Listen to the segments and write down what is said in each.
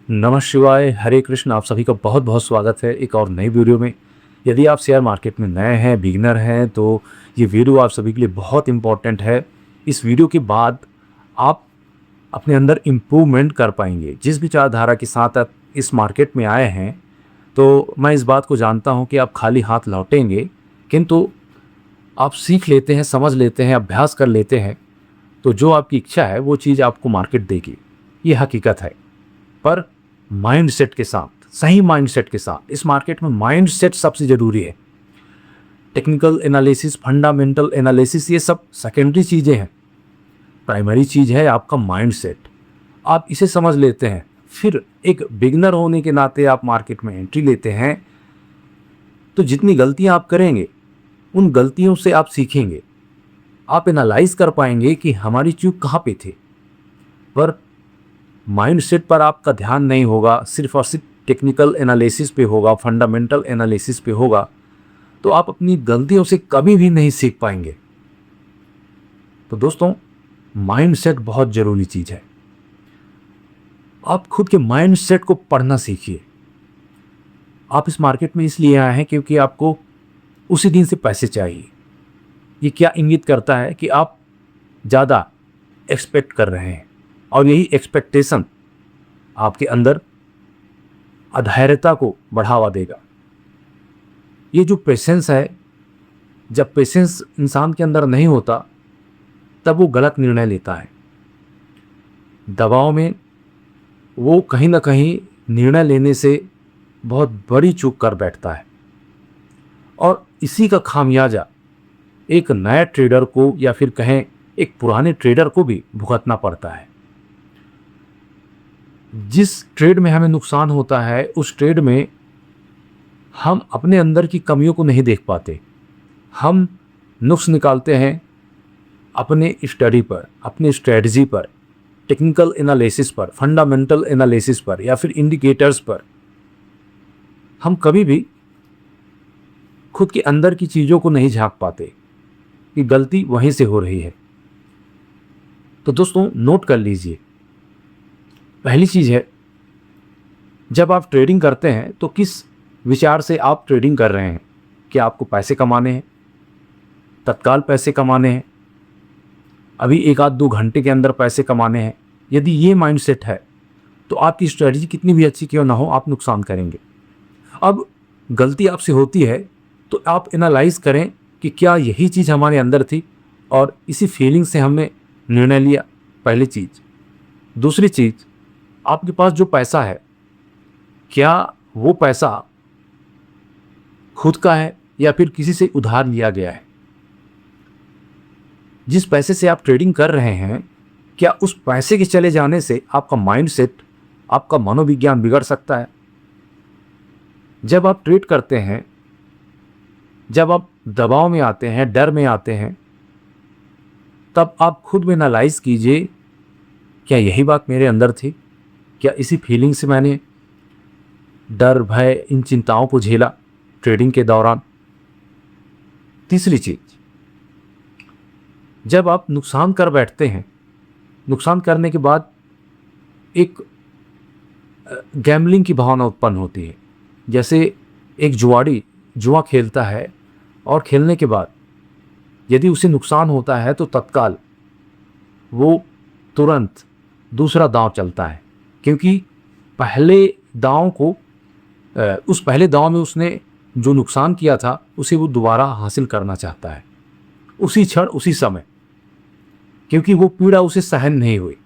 नमः शिवाय, हरे कृष्ण। आप सभी का बहुत बहुत स्वागत है एक और नई वीडियो में। यदि आप शेयर मार्केट में नए हैं, बिगिनर हैं, तो ये वीडियो आप सभी के लिए बहुत इम्पोर्टेंट है। इस वीडियो के बाद आप अपने अंदर इम्प्रूवमेंट कर पाएंगे। जिस विचारधारा के साथ आप इस मार्केट में आए हैं, तो मैं इस बात को जानता हूँ कि आप खाली हाथ लौटेंगे, किंतु आप सीख लेते हैं, समझ लेते हैं, अभ्यास कर लेते हैं, तो जो आपकी इच्छा है वो चीज़ आपको मार्केट देगी। ये हकीकत है। पर माइंडसेट के साथ, सही माइंडसेट के साथ, इस मार्केट में माइंडसेट सबसे ज़रूरी है। टेक्निकल एनालिसिस, फंडामेंटल एनालिसिस, ये सब सेकेंडरी चीज़ें हैं। प्राइमरी चीज़ है आपका माइंडसेट। आप इसे समझ लेते हैं, फिर एक बिगनर होने के नाते आप मार्केट में एंट्री लेते हैं, तो जितनी गलतियां आप करेंगे उन गलतियों से आप सीखेंगे। आप एनालाइज कर पाएंगे कि हमारी चूक कहाँ पे थी। पर माइंडसेट पर आपका ध्यान नहीं होगा, सिर्फ और सिर्फ टेक्निकल एनालिसिस पे होगा, फंडामेंटल एनालिसिस पे होगा, तो आप अपनी गलतियों से कभी भी नहीं सीख पाएंगे। तो दोस्तों, माइंडसेट बहुत ज़रूरी चीज़ है। आप खुद के माइंडसेट को पढ़ना सीखिए। आप इस मार्केट में इसलिए आए हैं क्योंकि आपको उसी दिन से पैसे चाहिए। ये क्या इंगित करता है कि आप ज़्यादा एक्सपेक्ट कर रहे हैं, और यही एक्सपेक्टेशन आपके अंदर अधैर्यता को बढ़ावा देगा। ये जो पेशेंस है, जब पेशेंस इंसान के अंदर नहीं होता, तब वो गलत निर्णय लेता है। दबाव में वो कहीं ना कहीं निर्णय लेने से बहुत बड़ी चूक कर बैठता है, और इसी का खामियाजा एक नए ट्रेडर को, या फिर कहें एक पुराने ट्रेडर को भी भुगतना पड़ता है। जिस ट्रेड में हमें नुकसान होता है, उस ट्रेड में हम अपने अंदर की कमियों को नहीं देख पाते। हम नुक्स निकालते हैं अपने स्टडी पर, अपने स्ट्रेटजी पर, टेक्निकल एनालिसिस पर, फंडामेंटल एनालिसिस पर, या फिर इंडिकेटर्स पर। हम कभी भी खुद के अंदर की चीज़ों को नहीं झांक पाते कि गलती वहीं से हो रही है। तो दोस्तों, नोट कर लीजिए। पहली चीज़ है, जब आप ट्रेडिंग करते हैं तो किस विचार से आप ट्रेडिंग कर रहे हैं। क्या आपको पैसे कमाने हैं, तत्काल पैसे कमाने हैं, अभी एक आध 2 घंटे के अंदर पैसे कमाने हैं? यदि ये माइंडसेट है, तो आपकी स्ट्रेटजी कितनी भी अच्छी क्यों ना हो, आप नुकसान करेंगे। अब गलती आपसे होती है, तो आप एनालाइज करें कि क्या यही चीज़ हमारे अंदर थी, और इसी फीलिंग से हमने निर्णय लिया। पहली चीज़। दूसरी चीज़, आपके पास जो पैसा है, क्या वो पैसा खुद का है या फिर किसी से उधार लिया गया है? जिस पैसे से आप ट्रेडिंग कर रहे हैं, क्या उस पैसे के चले जाने से आपका माइंडसेट, आपका मनोविज्ञान बिगड़ सकता है? जब आप ट्रेड करते हैं, जब आप दबाव में आते हैं, डर में आते हैं, तब आप खुद में एनालाइज कीजिए, क्या यही बात मेरे अंदर थी? क्या इसी फीलिंग से मैंने डर, भय, इन चिंताओं को झेला ट्रेडिंग के दौरान? तीसरी चीज, जब आप नुकसान कर बैठते हैं, नुकसान करने के बाद एक गैम्बलिंग की भावना उत्पन्न होती है। जैसे एक जुआड़ी जुआ खेलता है, और खेलने के बाद यदि उसे नुकसान होता है, तो तत्काल वो तुरंत दूसरा दांव चलता है, क्योंकि पहले दांव को उस पहले दांव में उसने जो नुकसान किया था, उसे वो दोबारा हासिल करना चाहता है, उसी क्षण, उसी समय, क्योंकि वो पीड़ा उसे सहन नहीं हुई।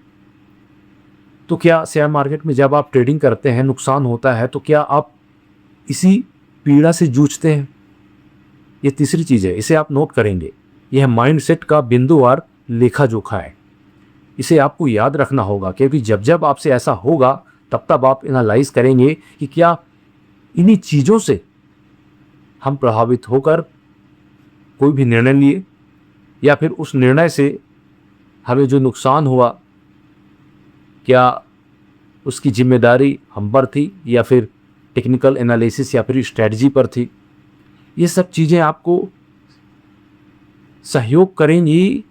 तो क्या शेयर मार्केट में जब आप ट्रेडिंग करते हैं, नुकसान होता है, तो क्या आप इसी पीड़ा से जूझते हैं? ये तीसरी चीज़ है, इसे आप नोट करेंगे। यह माइंडसेट का बिंदुवार लेखा जोखा है। इसे आपको याद रखना होगा, क्योंकि जब जब आपसे ऐसा होगा, तब तब आप एनालाइज करेंगे कि क्या इन्हीं चीज़ों से हम प्रभावित होकर कोई भी निर्णय लिए, या फिर उस निर्णय से हमें जो नुकसान हुआ, क्या उसकी जिम्मेदारी हम पर थी, या फिर टेक्निकल एनालिसिस या फिर स्ट्रेटजी पर थी। ये सब चीज़ें आपको सहयोग करेंगी,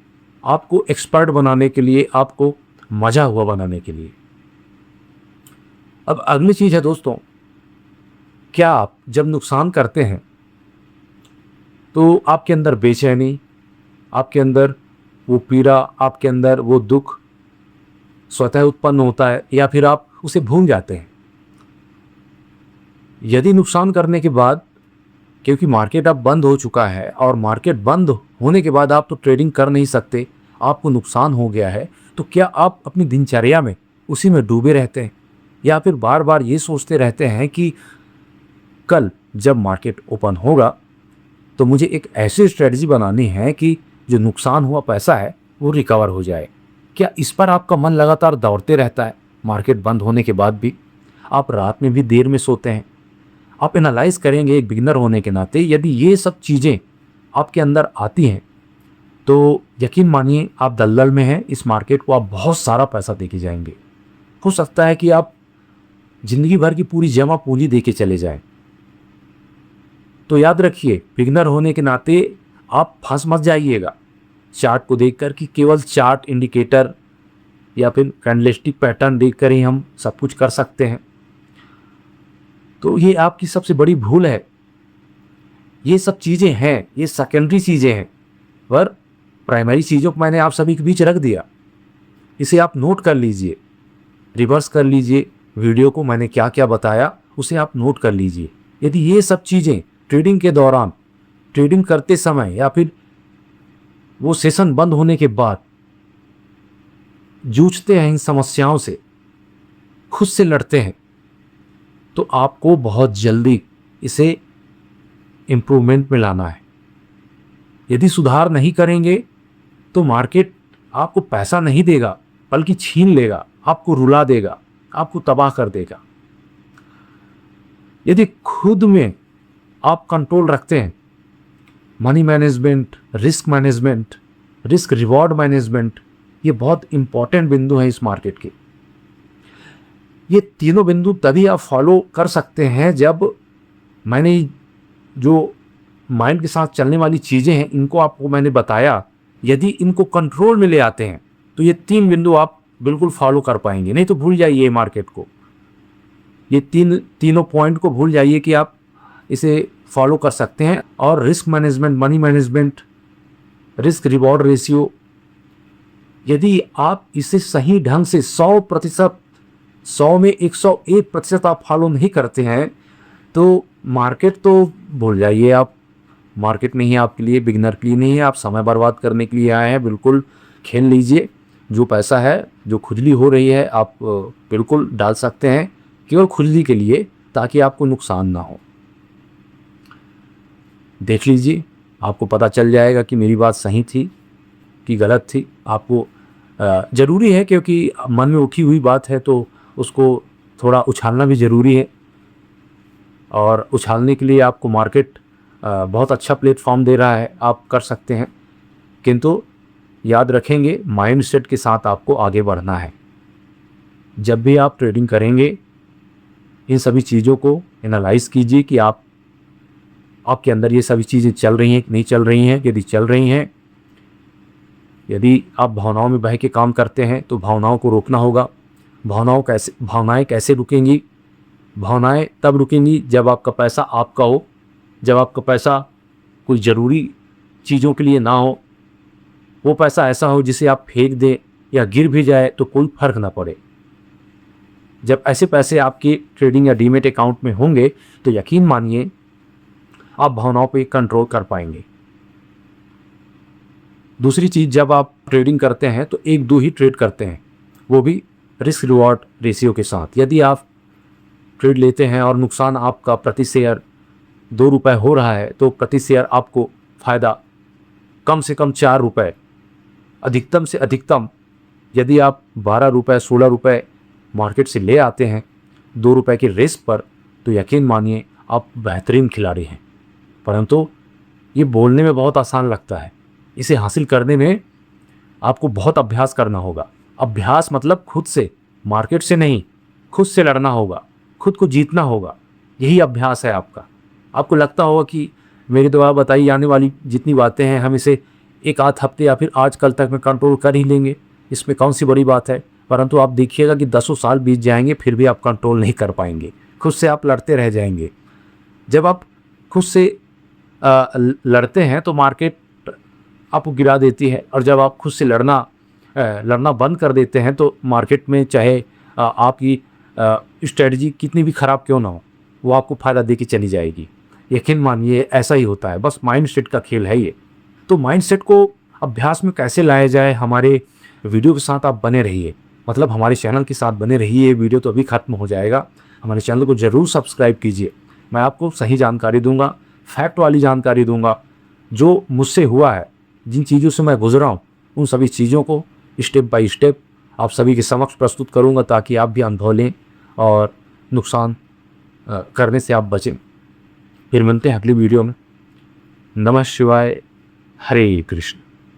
आपको एक्सपर्ट बनाने के लिए, आपको मजा हुआ बनाने के लिए। अब अगली चीज़ है दोस्तों, क्या आप जब नुकसान करते हैं तो आपके अंदर बेचैनी, आपके अंदर वो पीड़ा, आपके अंदर वो दुख स्वतः उत्पन्न होता है या फिर आप उसे भूल जाते हैं? यदि नुकसान करने के बाद, क्योंकि मार्केट अब बंद हो चुका है और मार्केट बंद होने के बाद आप तो ट्रेडिंग कर नहीं सकते, आपको नुकसान हो गया है, तो क्या आप अपनी दिनचर्या में उसी में डूबे रहते हैं या फिर बार बार ये सोचते रहते हैं कि कल जब मार्केट ओपन होगा तो मुझे एक ऐसी स्ट्रेटजी बनानी है कि जो नुकसान हुआ पैसा है वो रिकवर हो जाए? क्या इस पर आपका मन लगातार दौड़ते रहता है मार्केट बंद होने के बाद भी? आप रात में भी देर में सोते हैं? आप एनालाइज करेंगे एक बिगिनर होने के नाते, यदि ये सब चीज़ें आपके अंदर आती हैं तो यकीन मानिए आप दलदल में हैं। इस मार्केट को आप बहुत सारा पैसा दे के जाएंगे। हो सकता है कि आप ज़िंदगी भर की पूरी जमा पूंजी दे के चले जाएं। तो याद रखिए, बिगिनर होने के नाते आप फंस मत जाइएगा चार्ट को देखकर कि केवल चार्ट इंडिकेटर या फिर कैंडलस्टिक पैटर्न देखकर ही हम सब कुछ कर सकते हैं। तो ये आपकी सबसे बड़ी भूल है। ये सब चीज़ें हैं, ये सेकेंडरी चीज़ें हैं, पर प्राइमरी चीज़ों को मैंने आप सभी के बीच रख दिया। इसे आप नोट कर लीजिए, रिवर्स कर लीजिए वीडियो को, मैंने क्या क्या बताया उसे आप नोट कर लीजिए। यदि ये सब चीज़ें ट्रेडिंग के दौरान, ट्रेडिंग करते समय या फिर वो सेशन बंद होने के बाद जूझते हैं इन समस्याओं से, खुद से लड़ते हैं, तो आपको बहुत जल्दी इसे इम्प्रूवमेंट में लाना है। यदि सुधार नहीं करेंगे तो मार्केट आपको पैसा नहीं देगा बल्कि छीन लेगा, आपको रुला देगा, आपको तबाह कर देगा। यदि खुद में आप कंट्रोल रखते हैं, money management, risk reward management, ये बहुत इंपॉर्टेंट बिंदु हैं इस मार्केट के। ये तीनों बिंदु तभी आप फॉलो कर सकते हैं जब मैंने जो माइंड के साथ चलने वाली चीज़ें हैं इनको आपको मैंने बताया, यदि इनको कंट्रोल में ले आते हैं तो ये तीन बिंदु आप बिल्कुल फॉलो कर पाएंगे। नहीं तो भूल जाइए मार्केट को, ये तीनों पॉइंट को भूल जाइए कि आप इसे फॉलो कर सकते हैं। और risk management, money management, risk reward ratio, यदि आप इसे सही ढंग से 100% 100 में 101% आप फॉलो नहीं करते हैं तो मार्केट तो भूल जाइए आप। मार्केट नहीं है आपके लिए, बिगिनर के लिए नहीं है। आप समय बर्बाद करने के लिए आए हैं, बिल्कुल खेल लीजिए। जो पैसा है, जो खुजली हो रही है, आप बिल्कुल डाल सकते हैं केवल खुजली के लिए, ताकि आपको नुकसान ना हो। देख लीजिए, आपको पता चल जाएगा कि मेरी बात सही थी कि गलत थी। आपको ज़रूरी है, क्योंकि मन में उठी हुई बात है तो उसको थोड़ा उछालना भी ज़रूरी है। और उछालने के लिए आपको मार्केट बहुत अच्छा प्लेटफॉर्म दे रहा है, आप कर सकते हैं। किंतु याद रखेंगे, माइंडसेट के साथ आपको आगे बढ़ना है। जब भी आप ट्रेडिंग करेंगे, इन सभी चीज़ों को एनालाइज कीजिए कि आपके अंदर ये सभी चीज़ें चल रही हैं कि नहीं चल रही हैं। यदि चल रही हैं, यदि आप भावनाओं में बह के काम करते हैं तो भावनाओं को रोकना होगा। भावनाएं कैसे रुकेंगी? भावनाएं तब रुकेंगी जब आपका पैसा आपका हो, जब आपका पैसा कोई ज़रूरी चीज़ों के लिए ना हो। वो पैसा ऐसा हो जिसे आप फेंक दें या गिर भी जाए तो कोई फ़र्क ना पड़े। जब ऐसे पैसे आपके ट्रेडिंग या डीमेट अकाउंट में होंगे तो यकीन मानिए आप भावनाओं पे कंट्रोल कर पाएंगे। दूसरी चीज़, जब आप ट्रेडिंग करते हैं तो 1-2 ही ट्रेड करते हैं, वो भी रिस्क रिवॉर्ड रेशियो के साथ। यदि आप ट्रेड लेते हैं और नुकसान आपका प्रति शेयर 2 रुपये हो रहा है तो प्रति शेयर आपको फ़ायदा कम से कम 4 रुपये, अधिकतम से अधिकतम यदि आप 12 रुपये 16 रुपये मार्केट से ले आते हैं 2 रुपये के रिस्क पर, तो यकीन मानिए आप बेहतरीन खिलाड़ी हैं। परंतु ये बोलने में बहुत आसान लगता है, इसे हासिल करने में आपको बहुत अभ्यास करना होगा। अभ्यास मतलब खुद से, मार्केट से नहीं, खुद से लड़ना होगा, खुद को जीतना होगा। यही अभ्यास है आपका। आपको लगता होगा कि मेरे द्वारा बताई जाने वाली जितनी बातें हैं हम इसे 1 आध हफ्ते या फिर आज कल तक में कंट्रोल कर ही लेंगे, इसमें कौन सी बड़ी बात है। परंतु आप देखिएगा कि दसों साल बीत जाएंगे फिर भी आप कंट्रोल नहीं कर पाएंगे, खुद से आप लड़ते रह जाएंगे। जब आप खुद से लड़ते हैं तो मार्केट आपको गिरा देती है, और जब आप खुद से लड़ना बंद कर देते हैं तो मार्केट में चाहे आपकी स्ट्रेटजी कितनी भी ख़राब क्यों ना हो, वो आपको फ़ायदा दे के चली जाएगी। यकीन मानिए ऐसा ही होता है, बस माइंडसेट का खेल है ये। तो माइंडसेट को अभ्यास में कैसे लाया जाए, हमारे वीडियो के साथ आप बने रहिए, मतलब हमारे चैनल के साथ बने रहिए। वीडियो तो अभी ख़त्म हो जाएगा, हमारे चैनल को ज़रूर सब्सक्राइब कीजिए। मैं आपको सही जानकारी दूंगा, फैक्ट वाली जानकारी दूंगा, जो मुझसे हुआ है, जिन चीज़ों से मैं गुजरा हूँ, उन सभी चीज़ों को स्टेप बाय स्टेप आप सभी के समक्ष प्रस्तुत करूंगा, ताकि आप भी अनुभव लें और नुकसान करने से आप बचें। फिर मिलते हैं अगली वीडियो में। नमः शिवाय, हरे कृष्ण।